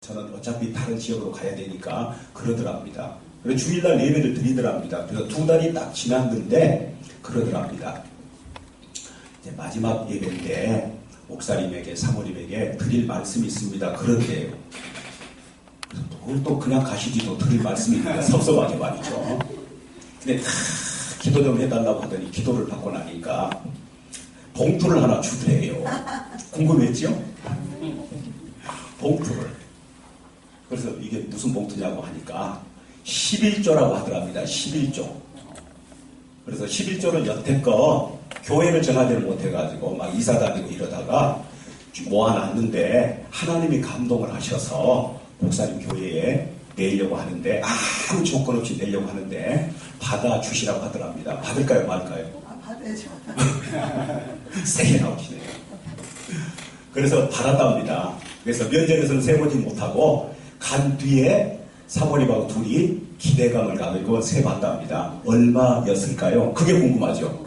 저는 어차피 다른 지역으로 가야 되니까 그러더랍니다. 그래서 주일날 예배를 드리더랍니다. 그래서 2달이 딱 지났는데 그러더랍니다. 이제 마지막 예배인데 목사님에게 사모님에게 드릴 말씀이 있습니다. 그런데요. 또 그냥 가시지도 드릴 말씀이 있는데 섭섭하게 말이죠. 근데 다 기도 좀 해달라고 하더니 기도를 받고 나니까 봉투를 하나 주더래요. 궁금했죠? 봉투를. 그래서 이게 무슨 봉투냐고 하니까 11조라고 하더랍니다. 11조. 그래서 11조를 여태껏 교회를 정하지를 못해가지고 막 이사 다니고 이러다가 모아놨는데 하나님이 감동을 하셔서 목사님 교회에 내려고 하는데 아무 조건 없이 내려고 하는데 받아주시라고 하더랍니다. 받을까요? 말까요? 받아야죠. 세게 나오시네요. 그래서 받았답니다. 그래서 면접에서는 세보지 못하고 간 뒤에 사모님하고 둘이 기대감을 가지고 세봤답니다. 얼마였을까요? 그게 궁금하죠?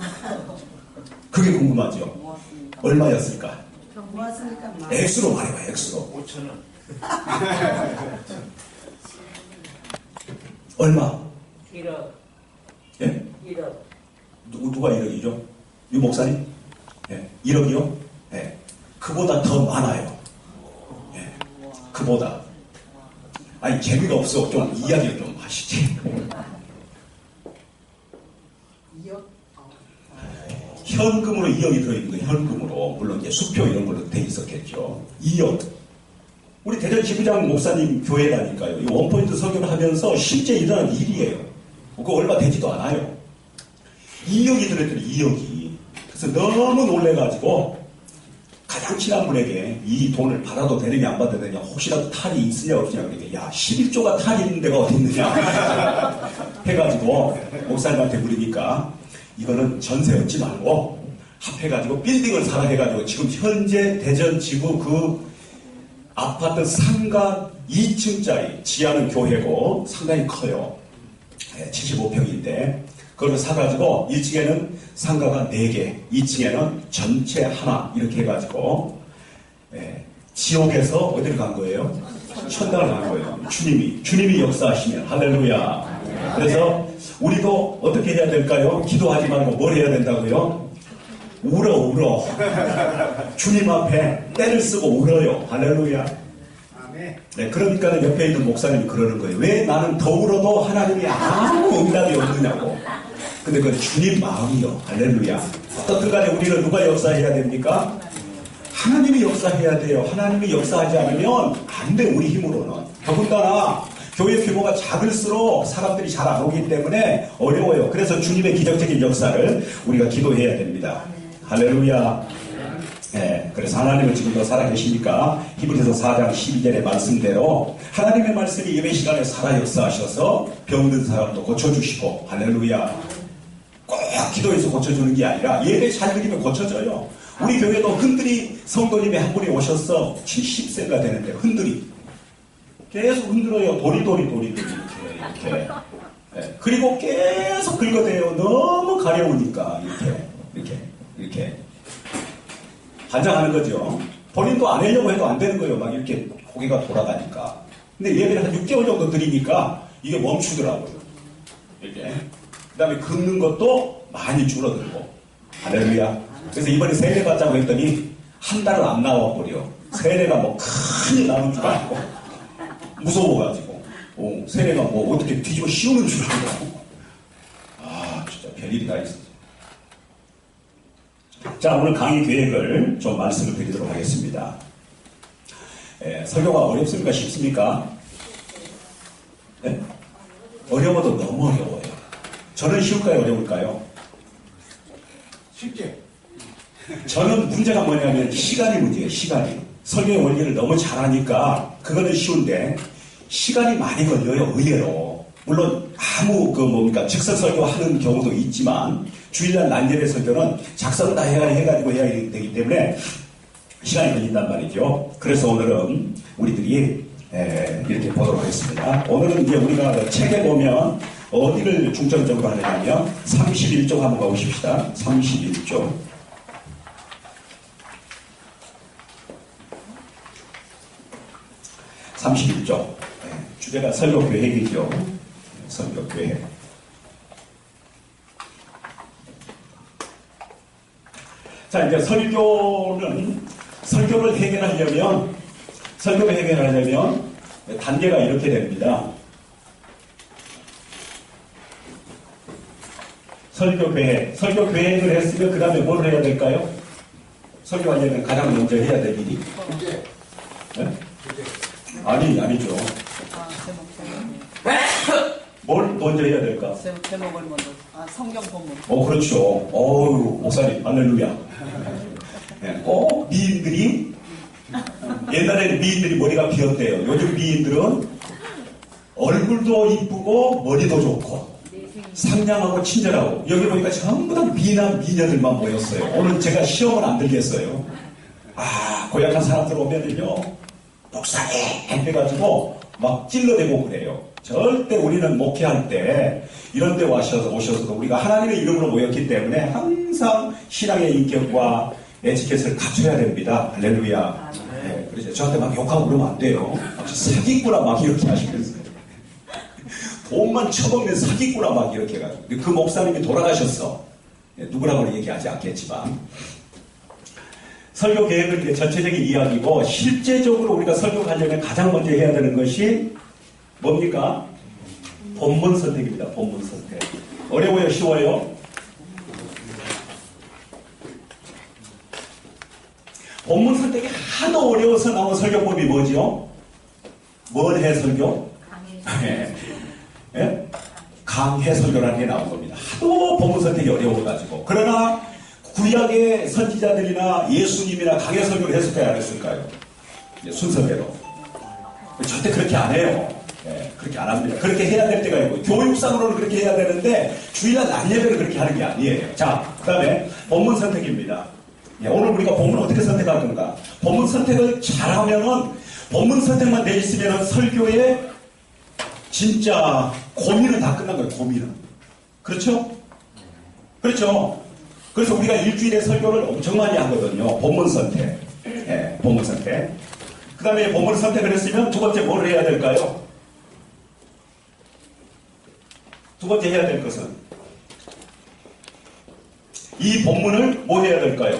그게 궁금하죠? 얼마였을까? 모았으니까 액수로 말해봐요. 액수로. 5,000원. 얼마? 1억. 예? 1억. 누가 1억이죠? 유 목사님? 예. 1억이요? 예. 그보다 더 많아요. 예. 그보다. 아니, 재미가 없어. 좀 이야기를 좀 하시지. 2억? 현금으로 2억이 들어있는 거예요. 현금으로. 물론 이제 수표 이런 걸로 돼 있었겠죠. 2억. 우리 대전 지부장 목사님 교회라니까요. 이 원포인트 설교를 하면서 실제 일어난 일이에요. 그거 얼마 되지도 않아요. 2억이 들어있더니 2억이. 그래서 너무 놀래가지고 가장 친한 분에게 이 돈을 받아도 되느냐 안 받아도 되느냐 혹시라도 탈이 있으냐 없으냐 그러니까 야 11조가 탈이 있는 데가 어디 있느냐 해가지고 목사님한테 물으니까 이거는 전세 얻지 말고 합해가지고 빌딩을 사라 해가지고 지금 현재 대전 지부 그 아파트 상가 2층짜리 지하는 교회고 상당히 커요. 75평인데 그걸 사가지고 1층에는 상가가 4개, 2층에는 전체 하나 이렇게 해가지고 지옥에서 어디를 간 거예요? 천당을 간 거예요. 주님이 역사하시면 할렐루야. 그래서 우리도 어떻게 해야 될까요? 기도하지 말고 뭘 해야 된다고요? 울어. 주님 앞에 때를 쓰고 울어요. 할렐루야. 네, 그러니까 옆에 있는 목사님이 그러는 거예요. 왜 나는 더 울어도 하나님이 아무 응답이 없느냐고. 근데 그건 주님 마음이요. 할렐루야. 어떻든 간에 우리는 누가 역사해야 됩니까? 하나님이 역사해야 돼요. 하나님이 역사하지 않으면 안 돼, 우리 힘으로는. 더군다나 교회 규모가 작을수록 사람들이 잘 안 오기 때문에 어려워요. 그래서 주님의 기적적인 역사를 우리가 기도해야 됩니다. 할렐루야. 네, 그래서 하나님은 지금도 살아계시니까 히브리서 4장 12절의 말씀대로 하나님의 말씀이 예배 시간에 살아 역사하셔서 병든 사람도 고쳐주시고 할렐루야. 꼭 기도해서 고쳐주는 게 아니라 예배 잘 드리면 고쳐져요. 우리 교회도 흔들이 성도님이 한 분이 오셨어. 70세가 되는데 흔들이 계속 흔들어요. 도리도리 이렇게. 네, 그리고 계속 긁어대요. 너무 가려우니까 이렇게 반장하는 거죠. 본인도 안 하려고 해도 안 되는 거예요. 막 이렇게 고개가 돌아가니까. 근데 예배를 한 6개월 정도 드리니까 이게 멈추더라고요. 이렇게. 그 다음에 긁는 것도 많이 줄어들고. 할렐루야. 그래서 이번에 세례 받자고 했더니 한 달은 안 나와버려. 세례가 뭐 큰일 나는 줄 알고. 무서워가지고. 세례가 뭐 어떻게 뒤집어 씌우는 줄 알고. 아, 진짜 별일이 다 있어. 자, 오늘 강의 계획을 좀 말씀을 드리도록 하겠습니다. 설교가 어렵습니까? 쉽습니까? 네? 어려워도 너무 어려워요. 저는 쉬울까요? 어려울까요? 쉽게. 저는 문제가 뭐냐면 시간이 문제예요. 시간이. 설교의 원리를 너무 잘하니까 그거는 쉬운데 시간이 많이 걸려요. 의외로. 물론 아무 즉석 설교하는 경우도 있지만 주일날 난예배 설교는 작성 다 해가지고 해야 되기 때문에 시간이 걸린단 말이죠. 그래서 오늘은 우리들이 이렇게 보도록 하겠습니다. 오늘은 이제 우리가 책에 보면 어디를 중점적으로 하느냐면 31쪽 한번 가보십시다. 31쪽. 31 31조. 주제가 설교계획이죠. 설교계획. 자, 이제 설교를 해결하려면 단계가 이렇게 됩니다. 설교계획을 했으면 그 다음에 뭘 해야 될까요? 설교하려면 가장 먼저 해야 될 일이. 네? 아니죠. 뭘 먼저 해야 될까? 제목을 먼저. 성경 본문. 그렇죠. 목사님, 할렐루야. 네, 미인들이, 옛날에는 미인들이 머리가 비었대요. 요즘 미인들은 얼굴도 이쁘고, 머리도 좋고, 상냥하고 친절하고, 여기 보니까 전부 다 미남, 미녀들만 모였어요. 오늘 제가 시험을 안 들겠어요. 고약한 사람들 오면은요, 목사님! 해가지고, 막 찔러대고 그래요. 절대 우리는 목회할 때 이런 데 오셔서도 우리가 하나님의 이름으로 모였기 때문에 항상 신앙의 인격과 에티켓을 갖춰야 됩니다. 할렐루야. 네, 그래서 저한테 막 욕하고 그러면 안 돼요. 사기꾼아 막 이렇게 하시면서요. 돈만 처먹는 사기꾼아 막 이렇게 해가지고. 그 목사님이 돌아가셨어. 누구라고는 얘기하지 않겠지만. 설교 계획은 이제 전체적인 이야기고, 실제적으로 우리가 설교하려면 가장 먼저 해야 되는 것이 뭡니까? 본문 선택입니다. 본문 선택. 어려워요? 쉬워요? 본문 선택이 하도 어려워서 나온 설교법이 뭐죠? 뭘 해 설교? 강해 설교라는 게 나온 겁니다. 하도 본문 선택이 어려워가지고. 그러나 구약의 선지자들이나 예수님이나 강해 설교를 했을까요? 안 했을까요? 순서대로. 절대 그렇게 안 해요. 그렇게 안 합니다. 그렇게 해야 될 때가 있고, 교육상으로는 그렇게 해야 되는데, 주일날 낮 예배를 그렇게 하는 게 아니에요. 자, 그 다음에 본문 선택입니다. 오늘 우리가 본문을 어떻게 선택할 건가? 본문 선택을 잘하면은, 본문 선택만 돼 있으면은 설교에 진짜 고민은 다 끝난 거예요, 고민은. 그렇죠? 그렇죠? 그래서 우리가 일주일에 설교를 엄청 많이 하거든요. 본문 선택. 본문 선택. 그 다음에 본문을 선택을 했으면 두 번째 뭘 해야 될까요? 두 번째 해야 될 것은 이 본문을 뭐 해야 될까요?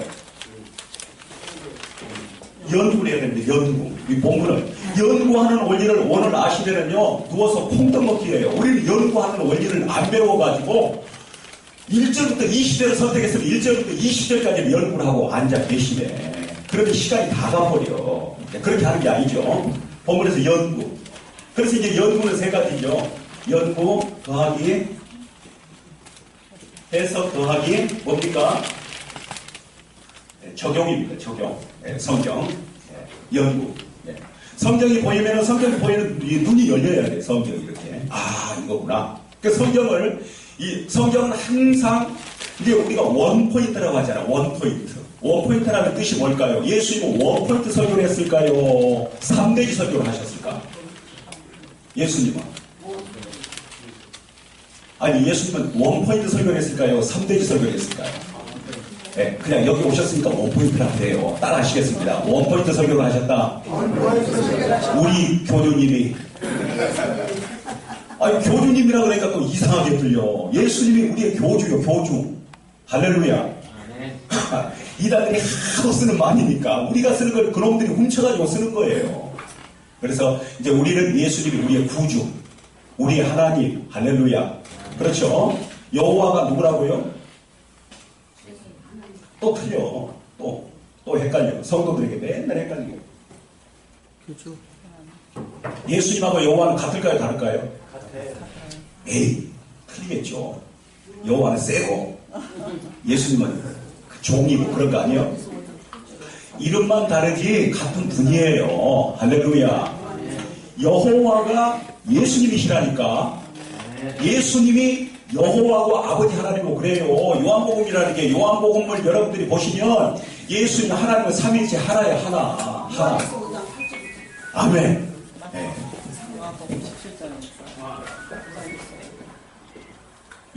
연구를 해야 됩니다. 연구. 이 본문을 연구하는 원리를 오늘 아시면은요, 누워서 콩떡먹기예요. 우리는 연구하는 원리를 안 배워가지고 1절부터 20절을 선택했으면 1절부터 20절까지 연구를 하고 앉아 계시네. 그러면 시간이 다 가버려. 그렇게 하는 게 아니죠. 본문에서 연구. 그래서 이제 연구는 세 가지죠. 연구 더하기 해석 더하기 뭡니까? 적용입니다. 적용. 성경. 연구. 성경이 보이면 성경이 보이는 눈이 열려야 돼요. 성경이 이렇게. 이거구나. 그 성경은 항상 이제 우리가 원포인트라고 하잖아. 원포인트. 원포인트라는 뜻이 뭘까요? 예수님은 원포인트 설교를 했을까요? 3대지 설교를 하셨을까? 예수님은? 예수님은 원포인트 설교를 했을까요? 3대지 설교를 했을까요? 그냥 여기 오셨으니까 원포인트라고 해요. 따라 하시겠습니다. 원포인트 설교를 하셨다. 우리 교주님이. 교주님이라 그러니까 또 이상하게 들려. 예수님이 우리의 교주요, 교주. 할렐루야. 이단들이 하도 쓰는 말이니까 우리가 쓰는 걸 그놈들이 훔쳐가지고 쓰는 거예요. 그래서 이제 우리는 예수님이 우리의 구주, 우리의 하나님. 할렐루야. 그렇죠? 여호와가 누구라고요? 또 틀려. 또 헷갈려. 성도들에게 맨날 헷갈려. 그렇죠. 예수님하고 여호와는 같을까요? 다를까요? 같아요. 에이, 틀리겠죠. 여호와는 세고 예수님은 종이고 그런 거 아니에요? 이름만 다르지 같은 분이에요. 할렐루야. 여호와가 예수님이시라니까. 예수님이 여호와고 아버지 하나님이고 그래요. 요한복음이라는 게, 요한복음을 여러분들이 보시면 예수님 하나님은 삼위일체 하나예요. 하나. 아멘.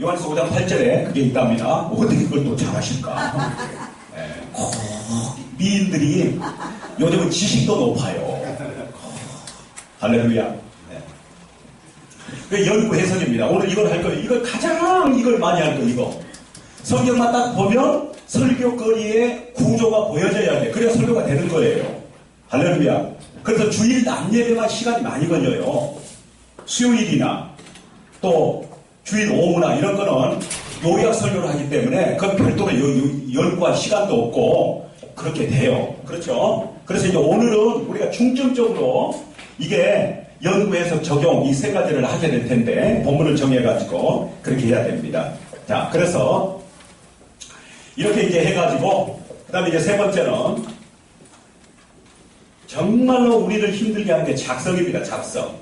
요한에서 5장 8절에 그게 있답니다. 어떻게 그걸 또 잘하실까? 미인들이 요즘은 지식도 높아요. 할렐루야. 네. 그 연구 해석입니다. 오늘 이걸 할 거예요. 이걸 가장 이걸 많이 할 거예요. 이거. 성경만 딱 보면 설교거리의 구조가 보여져야 돼. 그래야 설교가 되는 거예요. 할렐루야. 그래서 주일 낮 예배만 시간이 많이 걸려요. 수요일이나 또 주일 오후나 이런 거는 요약 설교를 하기 때문에 그건 별도로 연구할 시간도 없고 그렇게 돼요. 그렇죠? 그래서 이제 오늘은 우리가 중점적으로 이게 연구해서 적용 이 세 가지를 하게 될 텐데 본문을 정해가지고 그렇게 해야 됩니다. 자, 그래서 이렇게 이제 해가지고 그 다음에 이제 세 번째는 정말로 우리를 힘들게 하는 게 작성입니다. 작성.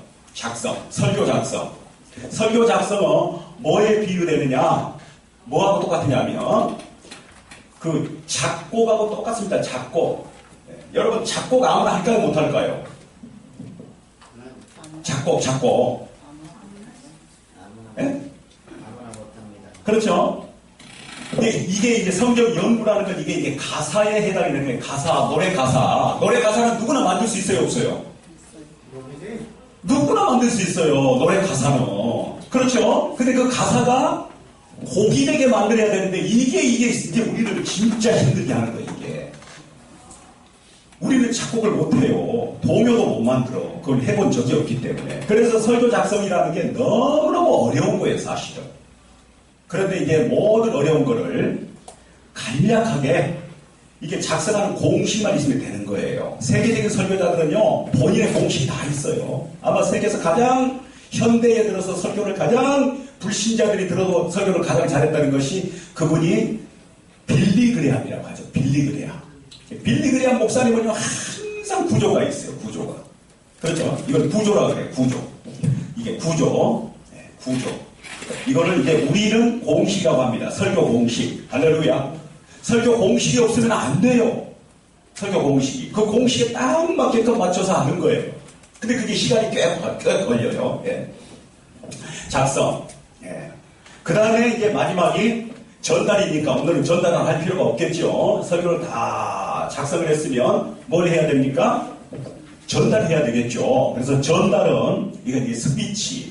설교 작성. 설교 작성은 뭐에 비유되느냐? 뭐하고 똑같으냐면 그 작곡하고 똑같습니다. 작곡. 여러분 작곡 아무나 할까요? 못할까요? 작곡. 예? 아무나 못합니다. 그렇죠? 근데 이게 이제 성경 연구라는 건 이게 가사에 해당이 되는 거예요. 가사, 노래 가사. 노래 가사는 누구나 만들 수 있어요, 없어요? 누구나 만들 수 있어요, 노래 가사는. 그렇죠? 근데 그 가사가 고기되게 만들어야 되는데 이게 우리를 진짜 힘들게 하는 거예요, 이게. 우리는 작곡을 못해요. 동요도 못 만들어. 그걸 해본 적이 없기 때문에. 그래서 설교 작성이라는 게 너무너무 어려운 거예요, 사실은. 그런데 이제 모든 어려운 거를 간략하게 이게 작성하는 공식만 있으면 되는 거예요. 세계적인 설교자들은요, 본인의 공식이 다 있어요. 아마 세계에서 가장 현대에 들어서 설교를 가장 불신자들이 들어도 설교를 가장 잘했다는 것이 그분이 빌리 그레함이라고 하죠. 빌리 그레함. 빌리 그레함 목사님은요, 항상 구조가 있어요. 구조가. 그렇죠? 이걸 구조라고 그래요. 구조. 이게 구조. 네, 구조. 이거를 이제 우리는 공식이라고 합니다. 설교 공식. 할렐루야. 설교 공식이 없으면 안 돼요. 설교 공식이. 그 공식에 딱 맞게끔 맞춰서 하는 거예요. 근데 그게 시간이 꽤 걸려요. 예. 작성. 예. 그 다음에 이제 마지막이 전달이니까 오늘은 전달을 할 필요가 없겠죠. 설교를 다 작성을 했으면 뭘 해야 됩니까? 전달해야 되겠죠. 그래서 전달은 이건 이제 스피치.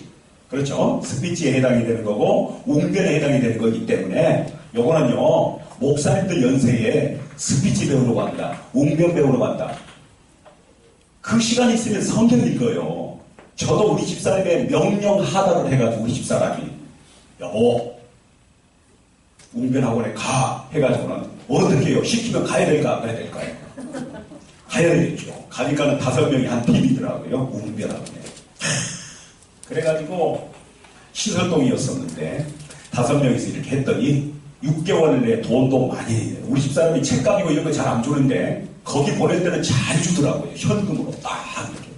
그렇죠? 스피치에 해당이 되는 거고 웅변에 해당이 되는 거기 때문에 요거는요 목사님들 연세에 스피치 배우러 간다. 웅변 배우러 간다. 그 시간이 있으면 성경 읽어요. 저도 우리 집사람의 명령하다를 해가지고 우리 집사람이 여보 웅변학원에 가 해가지고는 어떻게 해요? 시키면 가야 될까 안 가야 될까요? 가야 되겠죠. 가니까는 5명이 한 팀이더라고요. 웅변학원에. 그래가지고 신설동이었었는데 5명이서 이렇게 했더니 6개월 내에 돈도 많이 해요. 우리 집사람이 책값이고 이런 거 잘 안 주는데 거기 보낼 때는 잘 주더라고요. 현금으로 딱 이렇게.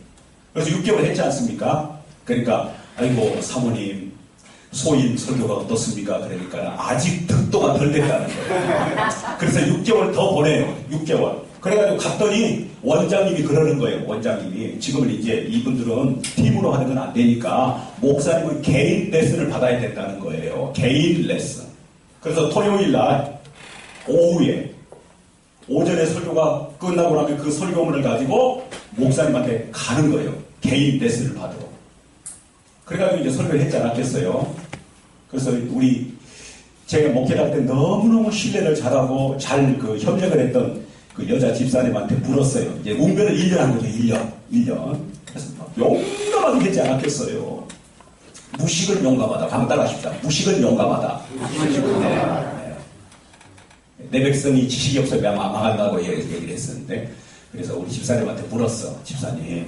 그래서 6개월 했지 않습니까? 그러니까 아이고 사모님 소인 설교가 어떻습니까? 그러니까 아직 득도가 덜 됐다는 거예요. 그래서 6개월 더 보내요. 6개월. 그래가지고 갔더니 원장님이 그러는 거예요. 원장님이 지금은 이제 이분들은 팀으로 하는 건 안 되니까 목사님은 개인 레슨을 받아야 된다는 거예요. 개인 레슨. 그래서 토요일 날 오후에 오전에 설교가 끝나고 나면 그 설교문을 가지고 목사님한테 가는 거예요. 개인 레슨을 받으러. 그래가지고 이제 설교를 했지 않았겠어요. 그래서 제가 목회할 때 너무너무 신뢰를 잘하고 잘 그 협력을 했던 그 여자 집사님한테 물었어요. 이제 웅변을 1년 한 거죠. 1년. 그래서 용감하게 했지 않았겠어요. 무식은 용감하다. 감따라십시다. 무식은 용감하다. 내 백성이 지식이 없으면 망한다고 얘기를 했었는데 그래서 우리 집사님한테 물었어. 집사님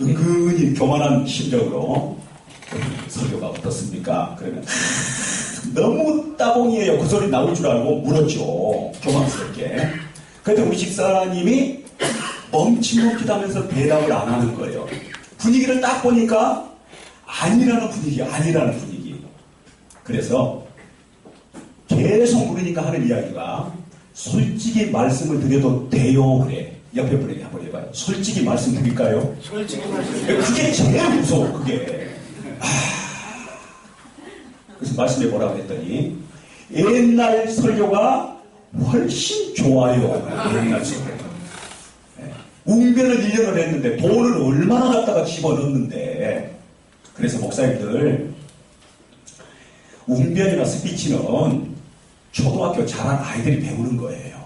은근히 교만한 심정으로 설교가 어떻습니까? 그러면 너무 따봉이에요. 그 소리 나올 줄 알고 물었죠. 교만스럽게. 그런데 우리 집사님이 멈칫멈칫하면서 대답을 안 하는 거예요. 분위기를 딱 보니까 아니라는 분위기. 그래서 계속 물으니까 하는 이야기가 솔직히 말씀을 드려도 돼요 그래. 옆에 분에게 한번 해봐요. 솔직히 말씀 드릴까요? 솔직히 말씀. 그게 제일 무서워 그게. 그래서 말씀해 보라고 했더니 옛날 설교가 훨씬 좋아요. 옛날 설교. 웅변을 1년을 했는데 돈을 얼마나 갖다가 집어넣는데. 그래서 목사님들, 웅변이나 스피치는 초등학교 자란 아이들이 배우는 거예요.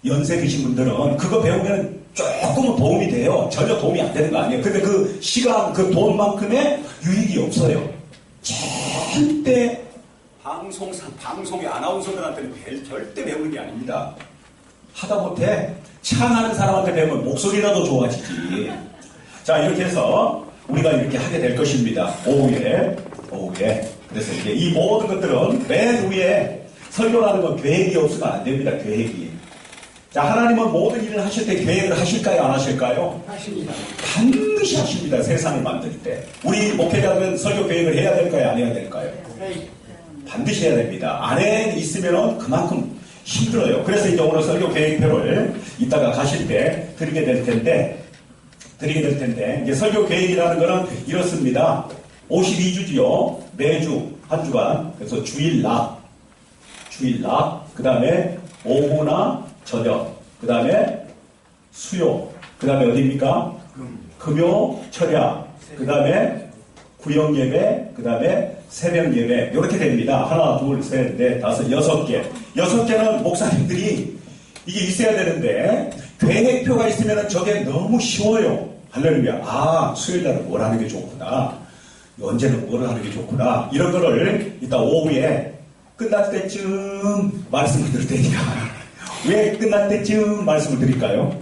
연세 드신 분들은 그거 배우면 조금은 도움이 돼요. 전혀 도움이 안 되는 거 아니에요. 근데 그 시간, 그 돈만큼의 유익이 없어요. 절대 방송의 아나운서들한테는 절대 배우는 게 아닙니다. 하다못해 찬하는 사람한테 배우면 목소리라도 좋아지지. 자, 이렇게 해서 우리가 이렇게 하게 될 것입니다. 오후에. 그래서 이제 이 모든 것들은 맨 위에 설교라는 건 계획이 없으면 안 됩니다. 계획이. 자, 하나님은 모든 일을 하실 때 계획을 하실까요? 안 하실까요? 하십니다. 반드시 하십니다. 세상을 만들 때. 우리 목회자들은 설교 계획을 해야 될까요? 안 해야 될까요? 반드시 해야 됩니다. 안에 있으면 그만큼 힘들어요. 그래서 이제 오늘 설교 계획표를 이따가 가실 때 드리게 될 텐데, 이제 설교 계획이라는 거는 이렇습니다. 52주지요. 매주, 한 주간. 그래서 주일 낮, 그 다음에 오후나 저녁, 그 다음에 수요, 그 다음에 어디입니까? 금요, 철야, 그 다음에 구역 예배, 그 다음에 새벽 예배, 이렇게 됩니다. 하나, 둘, 셋, 넷, 다섯, 6개. 6개는 목사님들이 이게 있어야 되는데, 계획표가 있으면 저게 너무 쉬워요. 할렐루야. 아, 수요일날은 뭘 하는 게 좋구나. 언제는 뭘 하는 게 좋구나. 이런 거를 이따 오후에 끝날 때쯤 말씀을 드릴 테니까. 왜 끝날 때쯤 말씀을 드릴까요?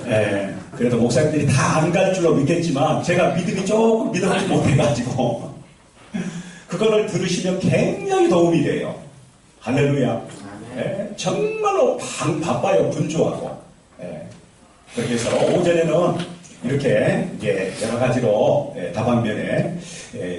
예, 그래도 목사님들이 다 안 갈 줄로 믿겠지만 제가 믿음이 조금 믿어지 못해가지고 그거를 들으시면 굉장히 도움이 돼요. 할렐루야. 예, 정말로 바빠요. 분주하고. 예, 그렇게 해서 오전에는 이렇게 이제 여러 가지로 다방면에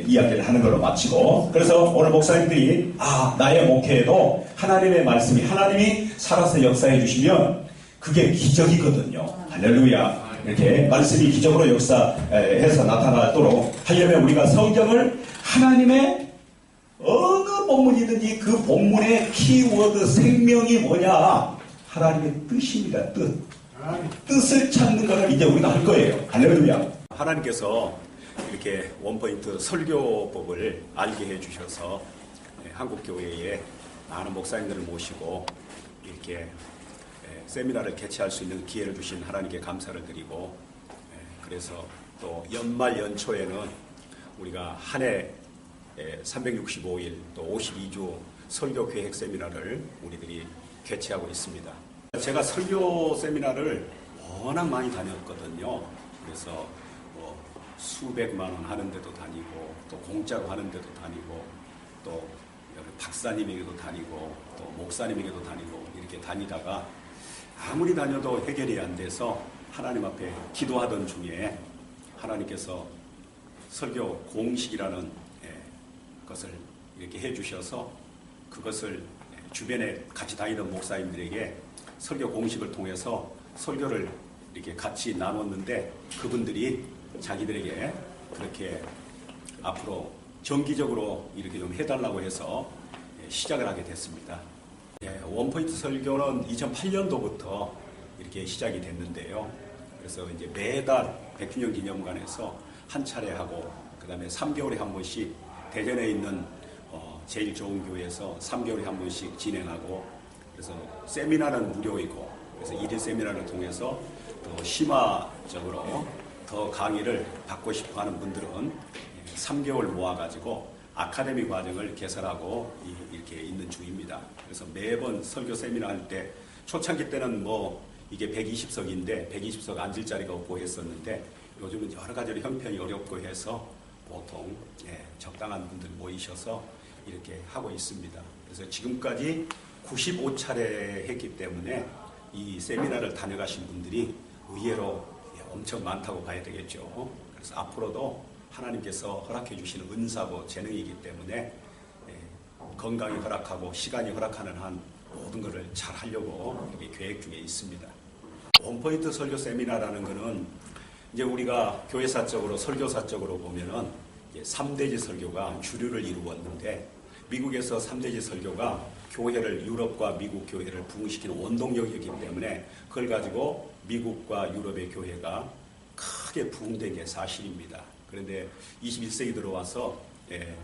이야기를 하는 걸로 마치고, 그래서 오늘 목사님들이 나의 목회에도 하나님의 말씀이, 하나님이 살아서 역사해 주시면 그게 기적이거든요. 할렐루야. 이렇게 말씀이 기적으로 역사해서 나타나도록 하려면 우리가 성경을 하나님의 어느 본문이든지 그 본문의 키워드 생명이 뭐냐? 하나님의 뜻입니다. 뜻을 찾는 것을 이제 우리가 할 거예요. 할렐루야. 하나님께서 이렇게 원포인트 설교법을 알게 해주셔서 한국교회에 많은 목사님들을 모시고 이렇게 세미나를 개최할 수 있는 기회를 주신 하나님께 감사를 드리고, 그래서 또 연말 연초에는 우리가 한 해 365일 또 52주 설교 계획 세미나를 우리들이 개최하고 있습니다. 제가 설교 세미나를 워낙 많이 다녔거든요. 그래서 뭐 수백만 원 하는 데도 다니고, 또 공짜로 하는 데도 다니고, 또 박사님에게도 다니고, 또 목사님에게도 다니고, 이렇게 다니다가 아무리 다녀도 해결이 안 돼서 하나님 앞에 기도하던 중에 하나님께서 설교 공식이라는 것을 이렇게 해주셔서 그것을 주변에 같이 다니던 목사님들에게 설교 공식을 통해서 설교를 이렇게 같이 나눴는데, 그분들이 자기들에게 그렇게 앞으로 정기적으로 이렇게 좀 해달라고 해서 시작을 하게 됐습니다. 원포인트 설교는 2008년도부터 이렇게 시작이 됐는데요. 그래서 이제 매달 백균형 기념관에서 한 차례 하고, 그 다음에 3개월에 한 번씩 대전에 있는 제일 좋은 교회에서 3개월에 한 번씩 진행하고, 그래서 세미나는 무료이고, 그래서 1인 세미나를 통해서 더 심화적으로 더 강의를 받고 싶어 하는 분들은 3개월 모아가지고 아카데미 과정을 개설하고 이렇게 있는 중입니다. 그래서 매번 설교 세미나 할 때 초창기 때는 뭐 이게 120석인데 120석 앉을 자리가 없고 했었는데, 요즘은 여러 가지로 형편이 어렵고 해서 보통 적당한 분들 모이셔서 이렇게 하고 있습니다. 그래서 지금까지 95차례 했기 때문에 이 세미나를 다녀가신 분들이 의외로 엄청 많다고 봐야 되겠죠. 그래서 앞으로도 하나님께서 허락해 주시는 은사고 재능이기 때문에 건강이 허락하고 시간이 허락하는 한 모든 것을 잘 하려고 이렇게 계획 중에 있습니다. 원포인트 설교 세미나라는 것은 이제 우리가 교회사적으로 설교사적으로 보면은 3대지 설교가 주류를 이루었는데, 미국에서 3대지 설교가 교회를 유럽과 미국 교회를 부흥시키는 원동력이기 때문에 그걸 가지고 미국과 유럽의 교회가 크게 부흥된 게 사실입니다. 그런데 21세기 들어와서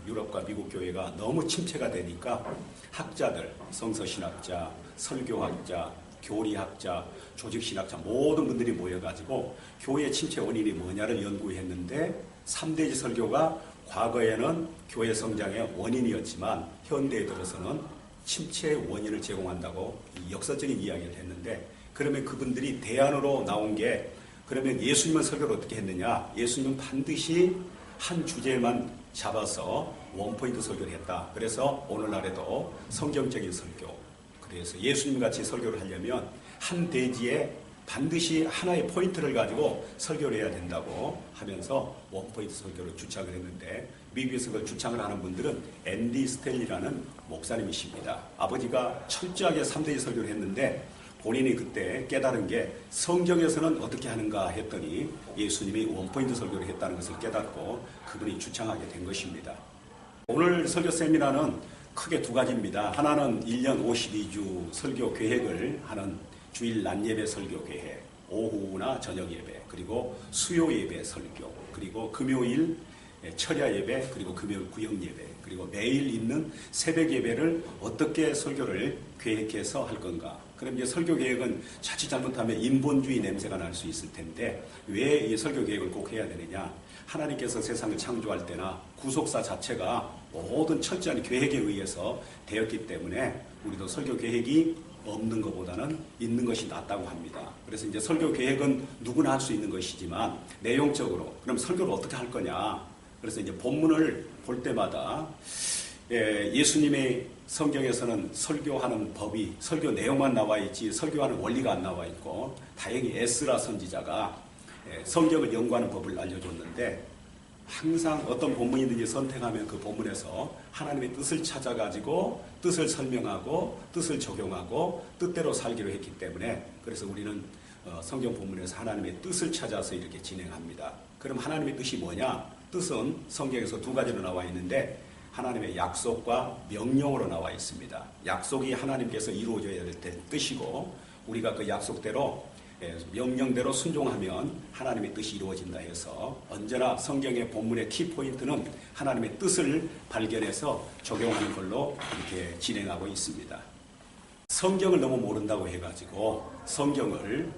유럽과 미국 교회가 너무 침체가 되니까 학자들, 성서신학자, 설교학자, 교리학자, 조직신학자 모든 분들이 모여가지고 교회의 침체 원인이 뭐냐를 연구했는데 3대지 설교가 과거에는 교회 성장의 원인이었지만 현대에 들어서는 침체의 원인을 제공한다고 역사적인 이야기를 했는데 그러면 그분들이 대안으로 나온 게 그러면 예수님은 설교를 어떻게 했느냐? 예수님은 반드시 한 주제만 잡아서 원포인트 설교를 했다. 그래서 오늘날에도 성경적인 설교. 그래서 예수님 같이 설교를 하려면 한 대지에 반드시 하나의 포인트를 가지고 설교를 해야 된다고 하면서 원포인트 설교를 주창을 했는데 미국에서 그걸 주창을 하는 분들은 앤디 스텔리라는 목사님이십니다. 아버지가 철저하게 3대지 설교를 했는데 본인이 그때 깨달은 게 성경에서는 어떻게 하는가 했더니 예수님이 원포인트 설교를 했다는 것을 깨닫고 그분이 주창하게 된 것입니다. 오늘 설교 세미나는 크게 두 가지입니다. 하나는 1년 52주 설교 계획을 하는 주일 낮 예배 설교 계획, 오후나 저녁 예배, 그리고 수요 예배 설교, 그리고 금요일 철야 예배, 그리고 금요일 구역 예배, 그리고 매일 있는 새벽 예배를 어떻게 설교를 계획해서 할 건가. 그럼 이제 설교 계획은 자칫 잘못하면 인본주의 냄새가 날 수 있을 텐데 왜 이 설교 계획을 꼭 해야 되느냐. 하나님께서 세상을 창조할 때나 구속사 자체가 모든 철저한 계획에 의해서 되었기 때문에 우리도 설교 계획이 없는 것보다는 있는 것이 낫다고 합니다. 그래서 이제 설교 계획은 누구나 할 수 있는 것이지만 내용적으로 그럼 설교를 어떻게 할 거냐. 그래서 이제 본문을 볼 때마다 예수님의 성경에서는 설교하는 법이 설교 내용만 나와 있지 설교하는 원리가 안 나와 있고 다행히 에스라 선지자가 성경을 연구하는 법을 알려줬는데 항상 어떤 본문이든지 선택하면 그 본문에서 하나님의 뜻을 찾아가지고 뜻을 설명하고 뜻을 적용하고 뜻대로 살기로 했기 때문에 그래서 우리는 성경 본문에서 하나님의 뜻을 찾아서 이렇게 진행합니다. 그럼 하나님의 뜻이 뭐냐? 뜻은 성경에서 두 가지로 나와 있는데 하나님의 약속과 명령으로 나와 있습니다. 약속이 하나님께서 이루어져야 될 뜻이고 우리가 그 약속대로 명령대로 순종하면 하나님의 뜻이 이루어진다 해서 언제나 성경의 본문의 키포인트는 하나님의 뜻을 발견해서 적용하는 걸로 이렇게 진행하고 있습니다. 성경을 너무 모른다고 해가지고 성경을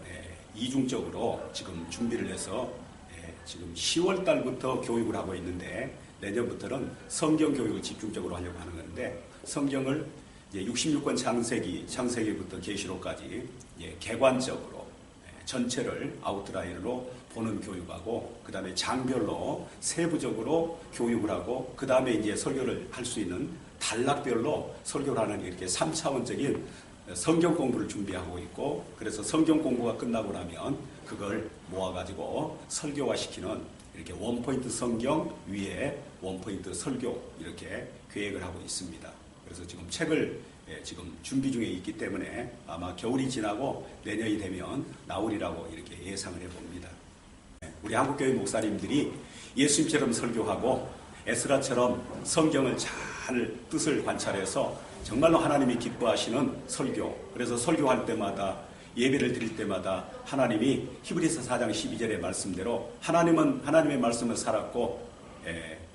이중적으로 지금 준비를 해서 지금 10월 달부터 교육을 하고 있는데 내년부터는 성경 교육을 집중적으로 하려고 하는 건데 성경을 66권 창세기부터 계시록까지 객관적으로 전체를 아웃라인으로 보는 교육하고 그 다음에 장별로 세부적으로 교육을 하고 그 다음에 이제 설교를 할 수 있는 단락별로 설교를 하는 이렇게 3차원적인 성경 공부를 준비하고 있고 그래서 성경 공부가 끝나고 나면 그걸 모아가지고 설교화시키는 이렇게 원포인트 성경 위에 원포인트 설교 이렇게 계획을 하고 있습니다. 그래서 지금 책을 지금 준비 중에 있기 때문에 아마 겨울이 지나고 내년이 되면 나오리라고 이렇게 예상을 해봅니다. 우리 한국교회 목사님들이 예수님처럼 설교하고 에스라처럼 성경을 잘 뜻을 관찰해서 정말로 하나님이 기뻐하시는 설교 그래서 설교할 때마다 예배를 드릴 때마다 하나님이 히브리서 4장 12절의 말씀대로 하나님은 하나님의 말씀을 살았고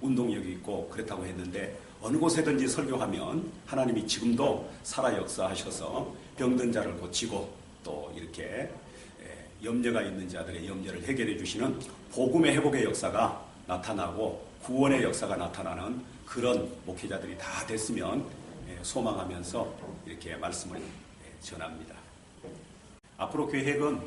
운동력이 있고 그렇다고 했는데 어느 곳에든지 설교하면 하나님이 지금도 살아 역사하셔서 병든 자를 고치고 또 이렇게 염려가 있는 자들의 염려를 해결해 주시는 복음의 회복의 역사가 나타나고 구원의 역사가 나타나는 그런 목회자들이 다 됐으면 소망하면서 이렇게 말씀을 전합니다. 앞으로 계획은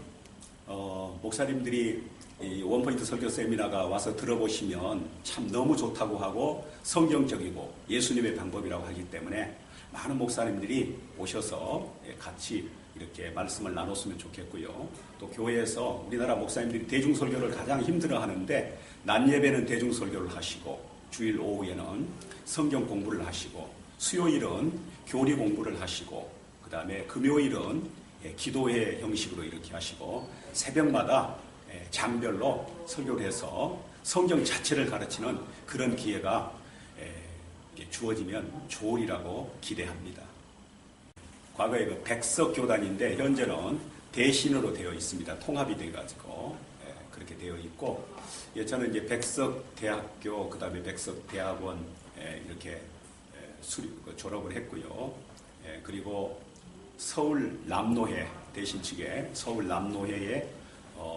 목사님들이 이 원포인트 설교 세미나가 와서 들어보시면 참 너무 좋다고 하고 성경적이고 예수님의 방법이라고 하기 때문에 많은 목사님들이 오셔서 같이 이렇게 말씀을 나눴으면 좋겠고요. 또 교회에서 우리나라 목사님들이 대중설교를 가장 힘들어 하는데 낮 예배는 대중설교를 하시고 주일 오후에는 성경 공부를 하시고 수요일은 교리 공부를 하시고 그 다음에 금요일은 기도회 형식으로 이렇게 하시고 새벽마다 장별로 설교를 해서 성경 자체를 가르치는 그런 기회가 주어지면 좋으리라고 기대합니다. 과거에 그 백석교단인데 현재는 대신으로 되어 있습니다. 통합이 돼가지고 그렇게 되어 있고, 저는 이제 백석대학교 그다음에 백석대학원 이렇게 졸업을 했고요. 그리고 서울 남노회 대신 측에 서울 남노회의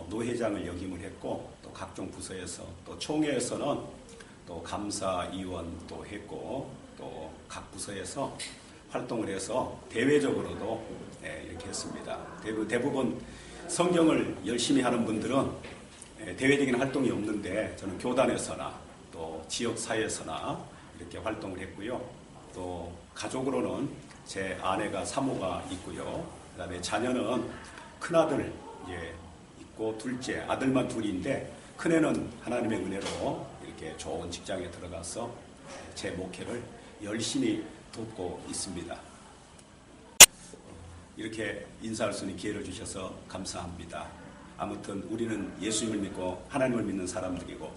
노회장을 역임을 했고, 또 각종 부서에서 또 총회에서는 또 감사위원도 했고, 또 각 부서에서 활동을 해서 대외적으로도 이렇게 했습니다. 대부분 성경을 열심히 하는 분들은 대외적인 활동이 없는데, 저는 교단에서나 또 지역사회에서나 이렇게 활동을 했고요. 또 가족으로는 제 아내가 사모가 있고요. 그 다음에 자녀는 큰아들 있고, 둘째 아들만 둘인데, 큰애는 하나님의 은혜로 이렇게 좋은 직장에 들어가서 제 목회를 열심히 돕고 있습니다. 이렇게 인사할 수 있는 기회를 주셔서 감사합니다. 아무튼 우리는 예수님을 믿고 하나님을 믿는 사람들이고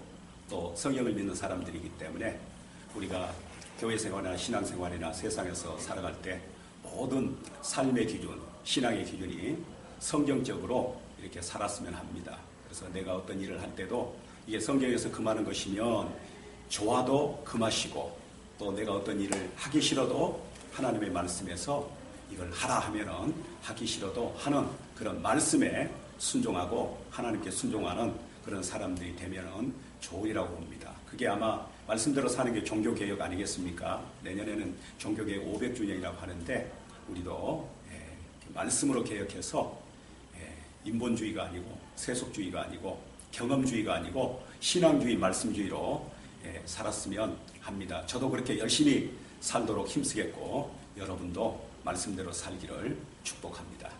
또 성경을 믿는 사람들이기 때문에, 우리가 교회 생활이나 신앙 생활이나 세상에서 살아갈 때 모든 삶의 기준, 신앙의 기준이 성경적으로 이렇게 살았으면 합니다. 그래서 내가 어떤 일을 할 때도 이게 성경에서 금하는 것이면 좋아도 금하시고, 또 내가 어떤 일을 하기 싫어도 하나님의 말씀에서 이걸 하라 하면은 하기 싫어도 하는 그런 말씀에 순종하고 하나님께 순종하는 그런 사람들이 되면은 좋으리라고 봅니다. 그게 아마 말씀대로 사는 게 종교개혁 아니겠습니까? 내년에는 종교개혁 500주년이라고 하는데, 우리도 말씀으로 개혁해서 인본주의가 아니고 세속주의가 아니고 경험주의가 아니고 신앙주의, 말씀주의로 살았으면 합니다. 저도 그렇게 열심히 살도록 힘쓰겠고, 여러분도 말씀대로 살기를 축복합니다.